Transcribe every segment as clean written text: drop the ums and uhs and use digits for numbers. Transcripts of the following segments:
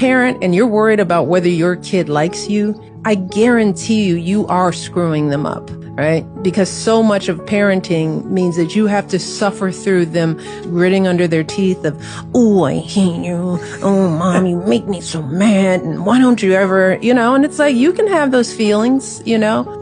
parent and you're worried about whether your kid likes you, I guarantee you are screwing them up, right? Because so much of parenting means that you have to suffer through them gritting under their teeth of, oh, I hate you. Oh, mom, you make me so mad. And why don't you ever, and it's like, you can have those feelings,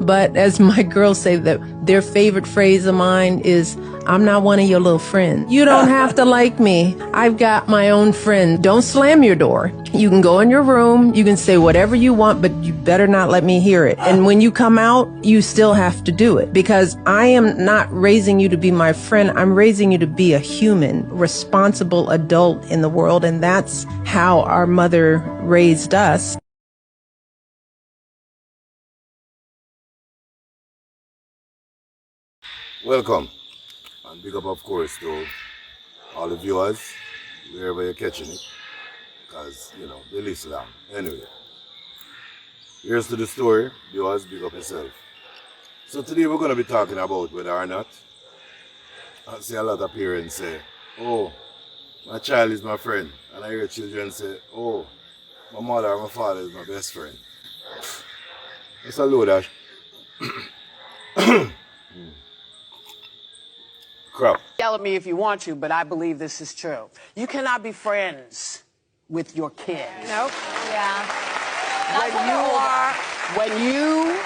but as my girls say, that their favorite phrase of mine is, I'm not one of your little friends. You don't have to like me. I've got my own friend. Don't slam your door. You can go in your room. You can say whatever you want, but you better not let me hear it. And when you come out, you still have to do it, because I am not raising you to be my friend. I'm raising you to be a human, responsible adult in the world. And that's how our mother raised us. Welcome, and big up, of course, to all the viewers, wherever you're catching it, because, they listen down. Anyway, here's to the story. Viewers, big up yourself. So today we're going to be talking about whether or not, I see a lot of parents say, oh, my child is my friend. And I hear children say, oh, my mother or my father is my best friend. It's a load of crap. Yell at me if you want to, but I believe this is true. You cannot be friends with your kid. Nope. Yeah. When you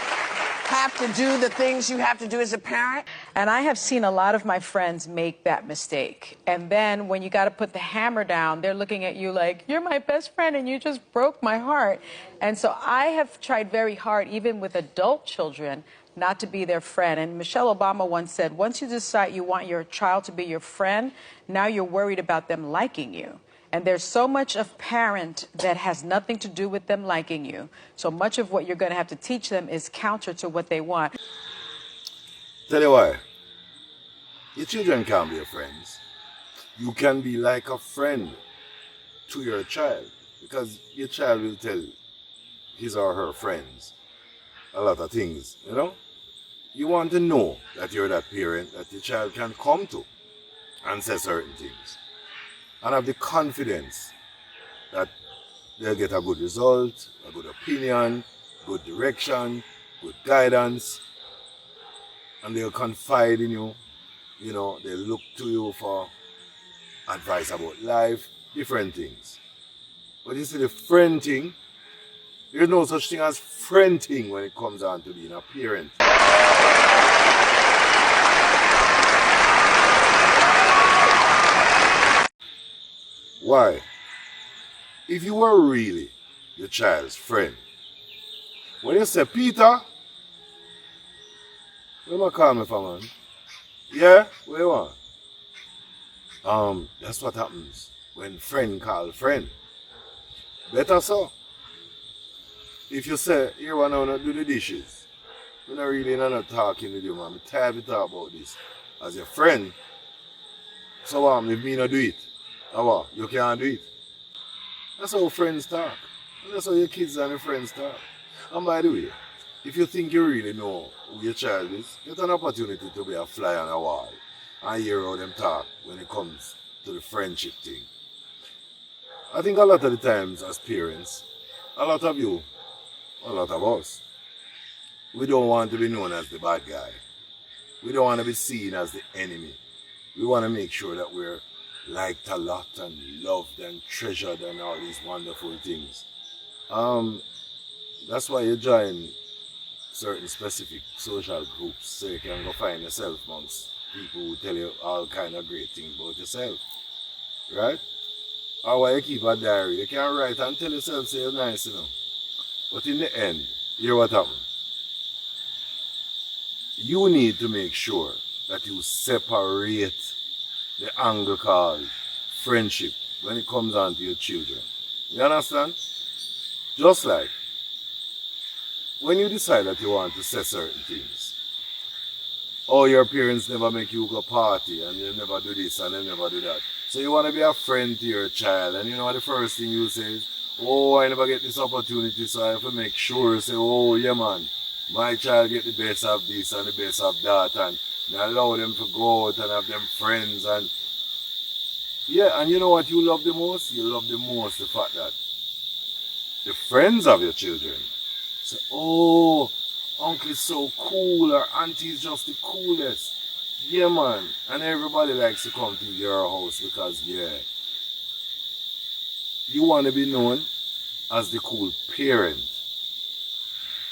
have to do the things you have to do as a parent. And I have seen a lot of my friends make that mistake. And then when you got to put the hammer down, they're looking at you like, you're my best friend and you just broke my heart. And so I have tried very hard, even with adult children, not to be their friend. And Michelle Obama once said, once you decide you want your child to be your friend, now you're worried about them liking you. And there's so much of parent that has nothing to do with them liking you. So much of what you're going to have to teach them is counter to what they want. Tell you why. Your children can't be your friends. You can be like a friend to your child, because your child will tell his or her friends a lot of things, You want to know that you're that parent that your child can come to and say certain things. And have the confidence that they'll get a good result, a good opinion, good direction, good guidance, and they'll confide in you. They'll look to you for advice about life, different things. But you see, the friend thing, there's no such thing as friend thing when it comes down to being a parent. Why? If you were really your child's friend, when you say, Peter, where am I calling me from, man? Yeah, where you want? That's what happens when friend call friend. Better so. If you say, here I know not do the dishes, we're not really not talking with you, man. I'm tired of talk about this. As your friend, so if me not do it, you can't do it. That's how friends talk. And that's how your kids and your friends talk. And by the way, if you think you really know who your child is, get an opportunity to be a fly on a wall and hear how them talk when it comes to the friendship thing. I think a lot of the times as parents, a lot of you, a lot of us, we don't want to be known as the bad guy. We don't want to be seen as the enemy. We want to make sure that we're liked a lot and loved and treasured and all these wonderful things. That's why you join certain specific social groups, so you can go find yourself amongst people who tell you all kind of great things about yourself. Right? Or why you keep a diary. You can write and tell yourself say you're nice, But in the end, hear what happens. You need to make sure that you separate the angle called friendship when it comes on to your children. You understand? Just like when you decide that you want to say certain things, or your parents never make you go party and you never do this and they never do that. So you want to be a friend to your child, and the first thing you say is, oh, I never get this opportunity, so I have to make sure, say, oh yeah man, my child get the best of this and the best of that, and allow them to go out and have them friends. And yeah, and you know what you love the most? You love the most the fact that the friends of your children say, oh, uncle is so cool or auntie is just the coolest. Yeah, man. And everybody likes to come to your house because, yeah, you want to be known as the cool parent.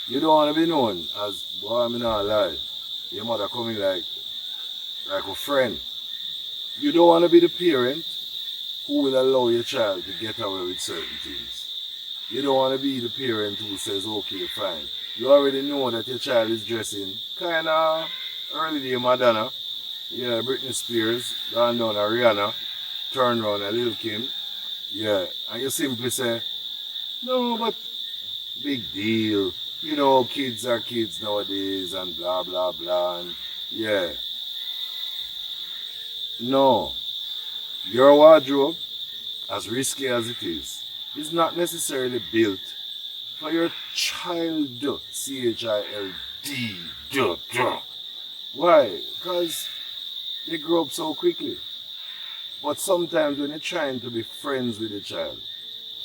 You don't want to be known as, boy, I'm not lie. Your mother coming like a friend. You don't want to be the parent who will allow your child to get away with certain things. You don't want to be the parent who says, okay, fine. You already know that your child is dressing kind of early day Madonna. Yeah, Britney Spears, gone down a Rihanna, turn around a Lil Kim. Yeah, and you simply say, no, but big deal. You know, kids are kids nowadays and blah, blah, blah. And yeah. No. Your wardrobe, as risky as it is not necessarily built for your child. C-H-I-L-D. Why? Because they grow up so quickly. But sometimes when you're trying to be friends with a child,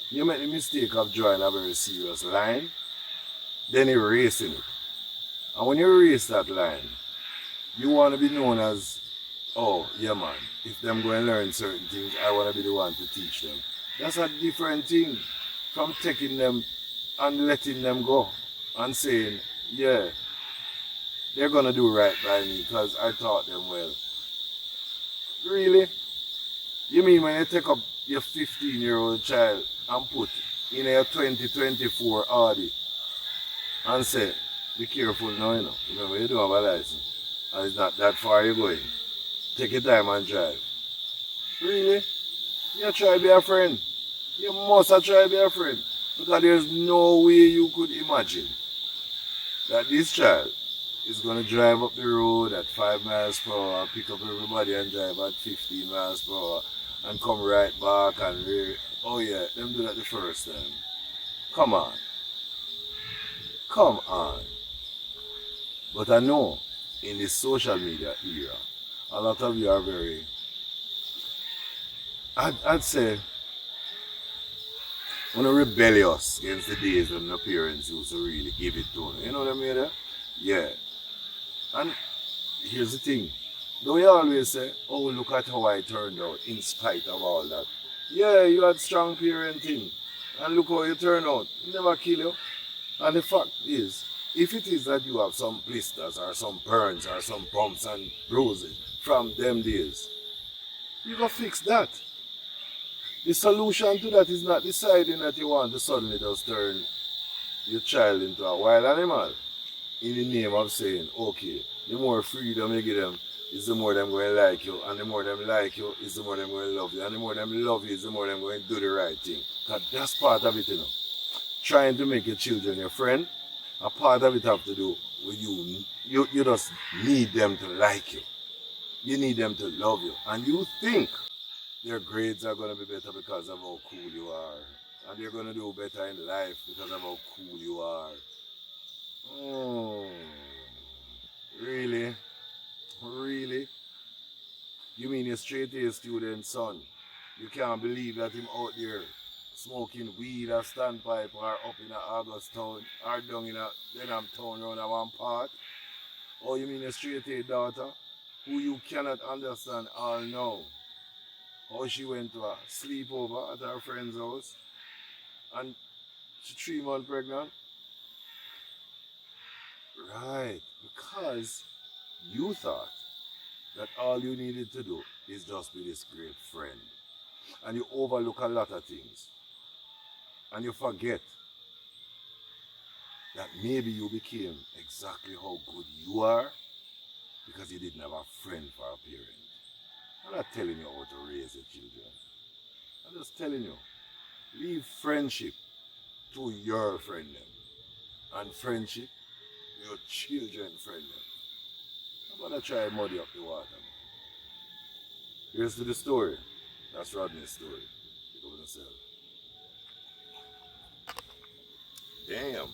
you make the mistake of drawing a very serious line, then erasing it. And when you erase that line, you want to be known as, oh, yeah man, if them go and learn certain things, I want to be the one to teach them. That's a different thing from taking them and letting them go and saying, yeah, they're going to do right by me because I taught them well. Really? You mean when you take up your 15-year-old child and put in a 2024 Audi and say, be careful now, you know. Remember, you don't have a license and it's not that far you're going. Take your time and drive. Really? You try to be a friend. You must try to be a friend. Because there's no way you could imagine that this child is going to drive up the road at 5 miles per hour, pick up everybody and drive at 15 miles per hour and come right back and oh yeah, them do that the first time. Come on. Come on. But I know in this social media era, a lot of you are very, I'd say, rebellious against the days when the parents used to really give it to them. You know what I mean? Yeah. And here's the thing. Don't you always say, oh, look at how I turned out in spite of all that. Yeah, you had strong parenting. And look how you turned out. It never kill you. And the fact is, if it is that you have some blisters or some burns or some bumps and bruises from them days, you go fix that. The solution to that is not deciding that you want to suddenly just turn your child into a wild animal in the name of saying, okay, the more freedom you give them, is the more them going to like you, and the more them like you, is the more them going to love you, and the more them love you, is the more them going to do the right thing. Because that's part of it, you know. Trying to make your children your friend, a part of it have to do with you. You just need them to like you. You need them to love you. And you think their grades are going to be better because of how cool you are. And they're going to do better in life because of how cool you are. Oh, really? Really? You mean your straight A student son? You can't believe that him out there smoking weed or standpipe or up in a August town or down in a Denham town around a one part? Or you mean your straight A daughter who you cannot understand all now? How she went to a sleepover at her friend's house and she's 3 months pregnant? Right, because you thought that all you needed to do is just be this great friend. And you overlook a lot of things. And you forget that maybe you became exactly how good you are because you didn't have a friend for a parent. I'm not telling you how to raise your children. I'm just telling you, leave friendship to your friend them. And friendship, your children friend them. I'm going to try and muddy up the water. Here's to the story. That's Rodney's story. Pick up yourself. Damn.